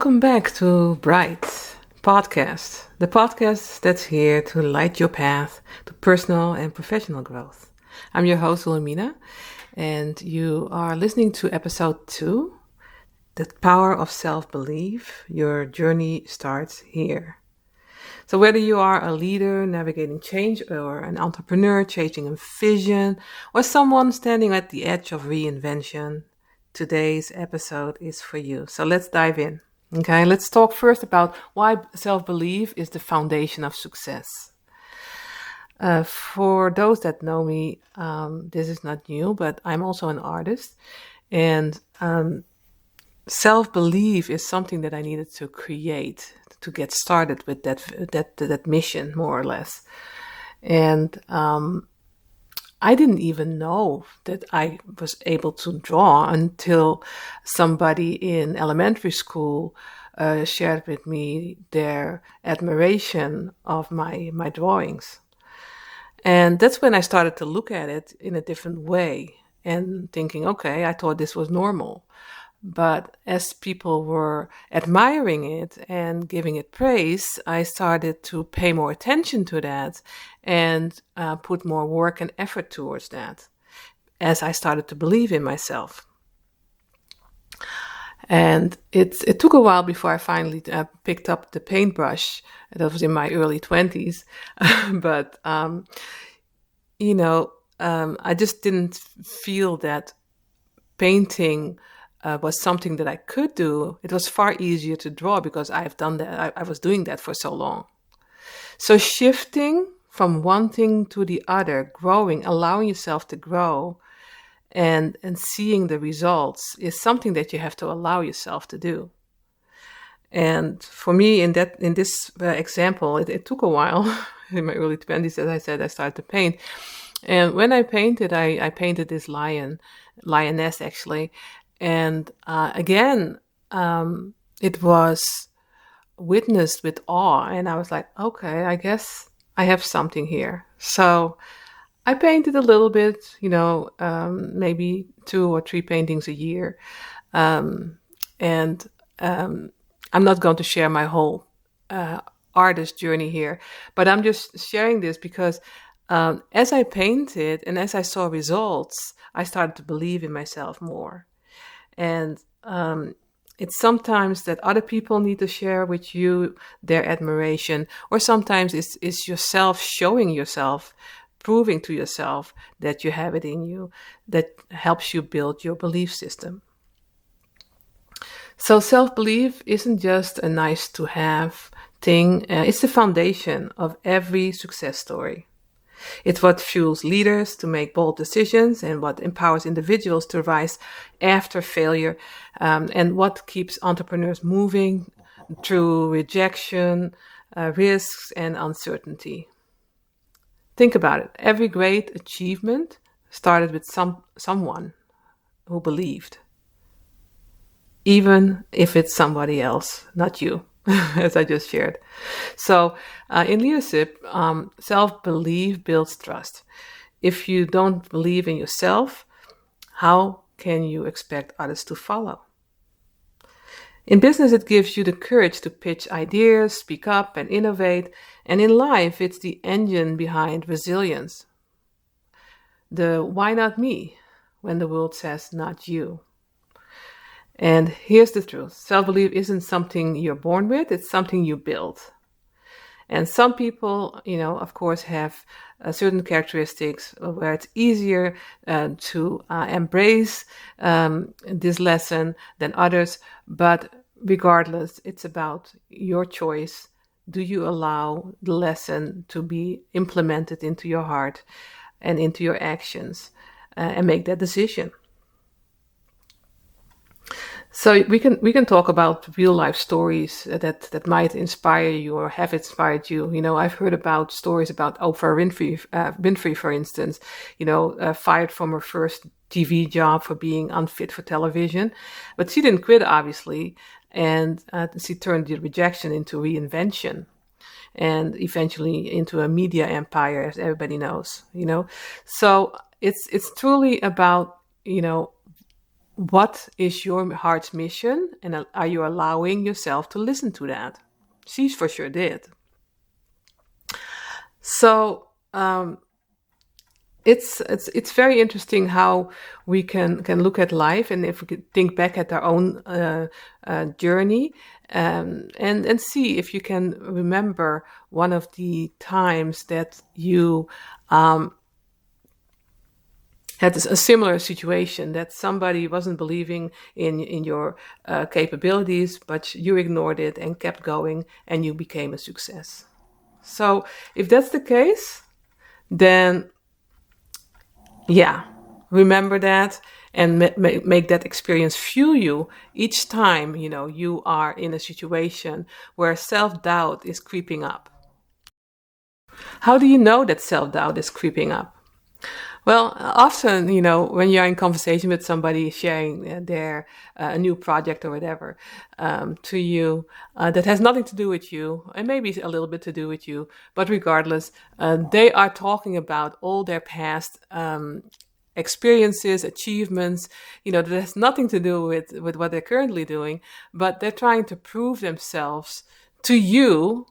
Welcome back to Bryght podcast, the podcast that's here to light your path to personal and professional growth. I'm your host, Wilhelmina, and you are listening to episode 2, The Power of Self-Belief. Your journey starts here. So whether you are a leader navigating change or an entrepreneur chasing a vision or someone standing at the edge of reinvention, today's episode is for you. So let's dive in. Okay, let's talk first about why self-belief is the foundation of success. For those that know me, this is not new, but I'm also an artist. And self-belief is something that I needed to create to get started with that mission, more or less. And I didn't even know that I was able to draw until somebody in elementary school shared with me their admiration of my drawings. And that's when I started to look at it in a different way and thinking, okay, I thought this was normal. But as people were admiring it and giving it praise, I started to pay more attention to that and put more work and effort towards that as I started to believe in myself. And it took a while before I finally picked up the paintbrush. That was in my early 20s. But, I just didn't feel that painting was something that I could do. It was far easier to draw because I've done that. I was doing that for so long. So shifting from one thing to the other, growing, allowing yourself to grow and seeing the results is something that you have to allow yourself to do. And for me, in this example, it took a while. In my early 20s, as I said, I started to paint. And when I painted, I painted this lioness actually. And again, it was witnessed with awe. And I was like, okay, I guess I have something here. So I painted a little bit, maybe 2 or 3 paintings a year. And I'm not going to share my whole artist journey here, but I'm just sharing this because as I painted and as I saw results, I started to believe in myself more. And it's sometimes that other people need to share with you their admiration, or sometimes it's yourself showing yourself, proving to yourself that you have it in you, that helps you build your belief system. So self-belief isn't just a nice to have thing, it's the foundation of every success story. It's what fuels leaders to make bold decisions and what empowers individuals to rise after failure, and what keeps entrepreneurs moving through rejection, risks, and uncertainty. Think about it. Every great achievement started with someone who believed, even if it's somebody else, not you. As I just shared. So in leadership, self-belief builds trust. If you don't believe in yourself, how can you expect others to follow? In business, it gives you the courage to pitch ideas, speak up, and innovate. And in life, it's the engine behind resilience. The why not me when the world says not you. And here's the truth. Self-belief isn't something you're born with. It's something you build. And some people, of course, have certain characteristics where it's easier to embrace this lesson than others. But regardless, it's about your choice. Do you allow the lesson to be implemented into your heart and into your actions and make that decision? So we can talk about real life stories that might inspire you or have inspired you. I've heard about stories about Oprah Winfrey, for instance, fired from her first TV job for being unfit for television, but she didn't quit, obviously, and she turned the rejection into reinvention, and eventually into a media empire, as everybody knows. So it's truly about What is your heart's mission? And are you allowing yourself to listen to that? She for sure did. So it's very interesting how we can look at life, and if we could think back at our own journey, and see if you can remember one of the times that you had a similar situation, that somebody wasn't believing in your capabilities, but you ignored it and kept going, and you became a success. So if that's the case, then yeah, remember that, and make that experience fuel you each time you are in a situation where self-doubt is creeping up. How do you know that self-doubt is creeping up? Well, often, when you're in conversation with somebody sharing their a new project or whatever to you, that has nothing to do with you, and maybe a little bit to do with you, but regardless, they are talking about all their past experiences, achievements, that has nothing to do with what they're currently doing, but they're trying to prove themselves to you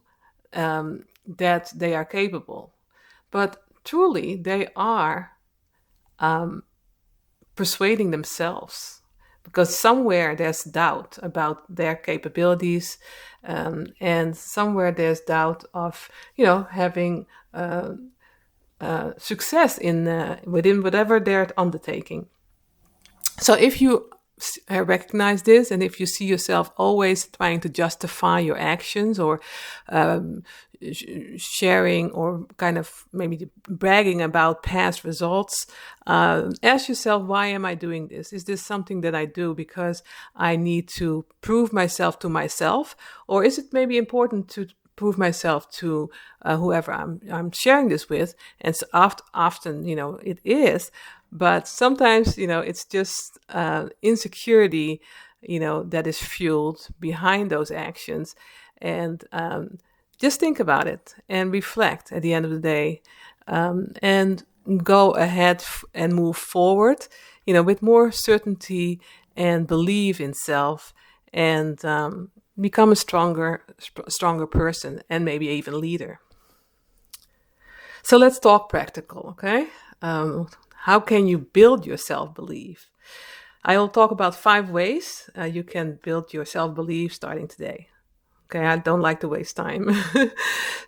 that they are capable. But truly, they are persuading themselves, because somewhere there's doubt about their capabilities, and somewhere there's doubt of having success within whatever they're undertaking. So if you recognize this, and if you see yourself always trying to justify your actions, or sharing, or kind of maybe bragging about past results, ask yourself, why am I doing this? Is this something that I do because I need to prove myself to myself, or is it maybe important to prove myself to whoever I'm sharing this with? And so often, it is, but sometimes, it's just insecurity, that is fueled behind those actions. And just think about it and reflect at the end of the day, and go ahead and move forward, with more certainty and believe in self, and become a stronger person, and maybe even leader. So let's talk practical, okay? How can you build your self-belief? I will talk about 5 ways you can build your self-belief starting today. Okay, I don't like to waste time.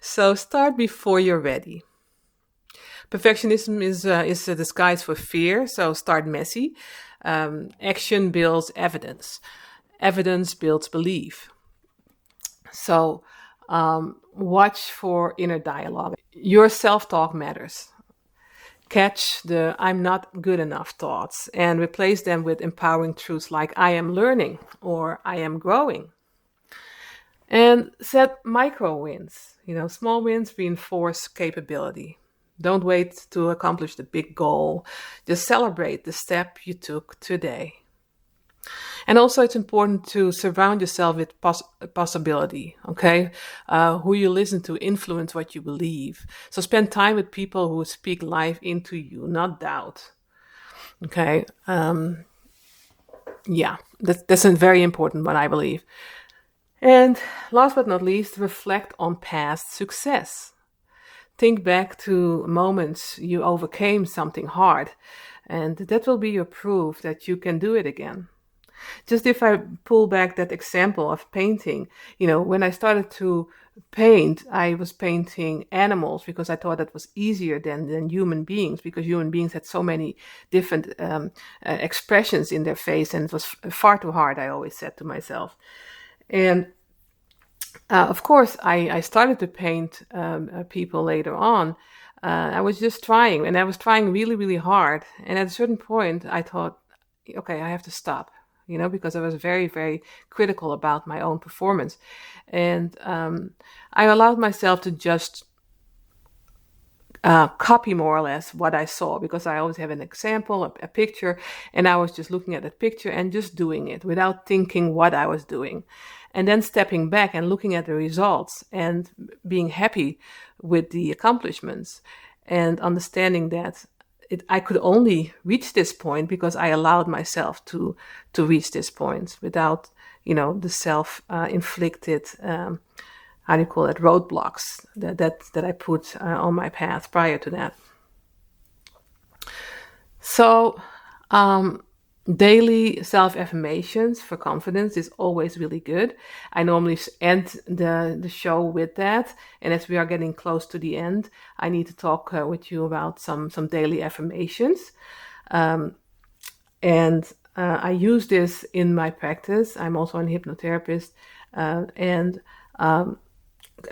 So start before you're ready. Perfectionism is a disguise for fear, so start messy. Action builds evidence. Evidence builds belief. So watch for inner dialogue. Your self-talk matters. Catch the "I'm not good enough" thoughts and replace them with empowering truths like "I am learning" or "I am growing." And set micro wins. Small wins reinforce capability. Don't wait to accomplish the big goal. Just celebrate the step you took today. And also, it's important to surround yourself with possibility, okay? Who you listen to influence what you believe. So spend time with people who speak life into you, not doubt, okay? Yeah, that's a very important one, I believe. And last but not least, reflect on past success. Think back to moments you overcame something hard, and that will be your proof that you can do it again. Just if I pull back that example of painting, when I started to paint, I was painting animals because I thought that was easier than human beings, because human beings had so many different expressions in their face, and it was far too hard, I always said to myself. And of course, I started to paint people later on. I was just trying, and I was trying really, really hard. And at a certain point, I thought, okay, I have to stop, because I was very, very critical about my own performance. And I allowed myself to just copy more or less what I saw, because I always have an example, a picture, and I was just looking at that picture and just doing it without thinking what I was doing. And then stepping back and looking at the results and being happy with the accomplishments, and understanding that I could only reach this point because I allowed myself to reach this point without, the self-inflicted, how do you call it, roadblocks that I put on my path prior to that. So, daily self-affirmations for confidence is always really good. I normally end the show with that. And as we are getting close to the end, I need to talk with you about some daily affirmations. And I use this in my practice. I'm also a hypnotherapist. And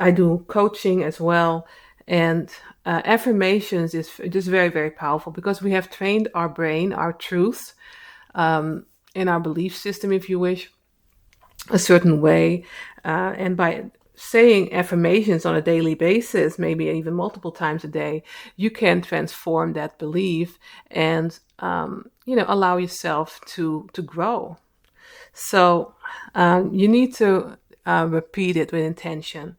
I do coaching as well. And affirmations is just very, very powerful because we have trained our brain, our truth, in our belief system, if you wish, a certain way. And by saying affirmations on a daily basis, maybe even multiple times a day, you can transform that belief and, allow yourself to grow. So you need to repeat it with intention.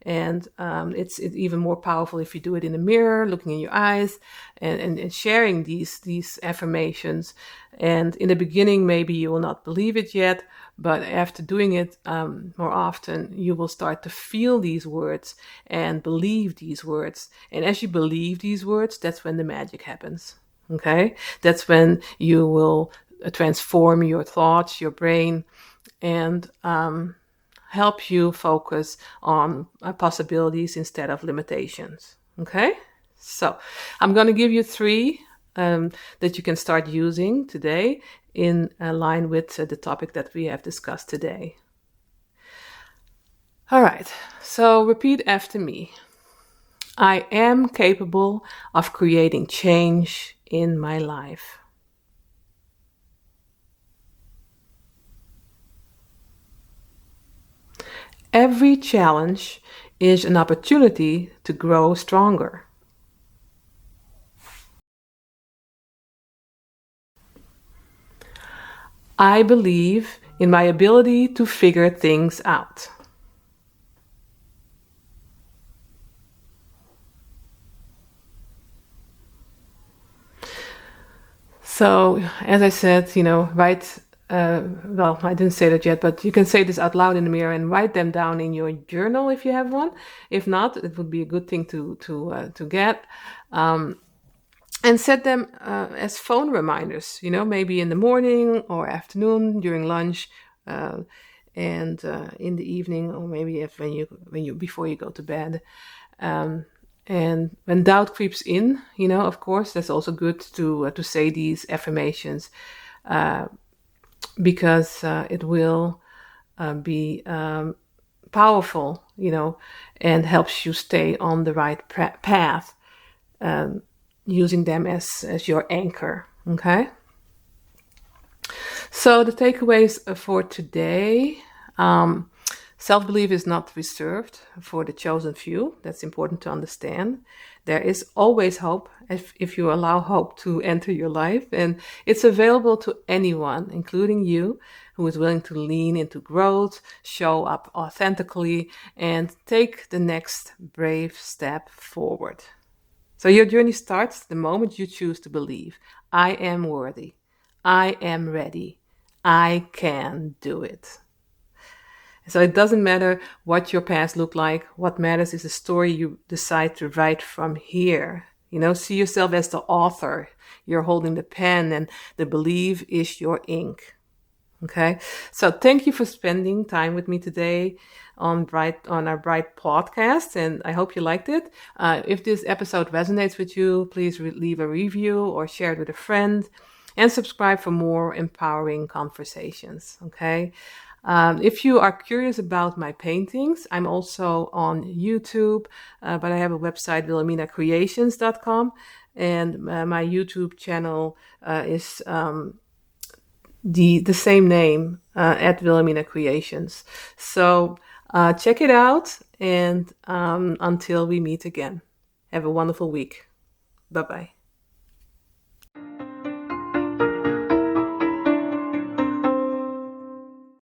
And it's even more powerful if you do it in the mirror, looking in your eyes, and sharing these affirmations. And in the beginning, maybe you will not believe it yet, but after doing it more often, you will start to feel these words and believe these words. And as you believe these words, that's when the magic happens. Okay? That's when you will transform your thoughts, your brain, and help you focus on possibilities instead of limitations. Okay? So I'm going to give you 3 that you can start using today in line with the topic that we have discussed today. All right. So repeat after me. I am capable of creating change in my life. Every challenge is an opportunity to grow stronger. I believe in my ability to figure things out. So, as I said, write, well, I didn't say that yet, but you can say this out loud in the mirror and write them down in your journal if you have one. If not, it would be a good thing to get. And set them as phone reminders, maybe in the morning or afternoon during lunch, and in the evening, or maybe when you before you go to bed. And when doubt creeps in, of course, that's also good to say these affirmations, because it will be powerful, and helps you stay on the right path, using them as your anchor. Okay. So the takeaways for today. Self-belief is not reserved for the chosen few. That's important to understand. There is always hope if you allow hope to enter your life. And it's available to anyone, including you, who is willing to lean into growth, show up authentically, and take the next brave step forward. So your journey starts the moment you choose to believe. I am worthy. I am ready. I can do it. So it doesn't matter what your past looked like. What matters is the story you decide to write from here. See yourself as the author. You're holding the pen, and the belief is your ink. Okay. So thank you for spending time with me today on our Bryght podcast, and I hope you liked it. If this episode resonates with you, please leave a review or share it with a friend, and subscribe for more empowering conversations. Okay. If you are curious about my paintings, I'm also on YouTube, but I have a website, wilhelminacreations.com, and my YouTube channel is the same name, at Wilhelmina Creations. So check it out, and until we meet again, have a wonderful week. Bye-bye.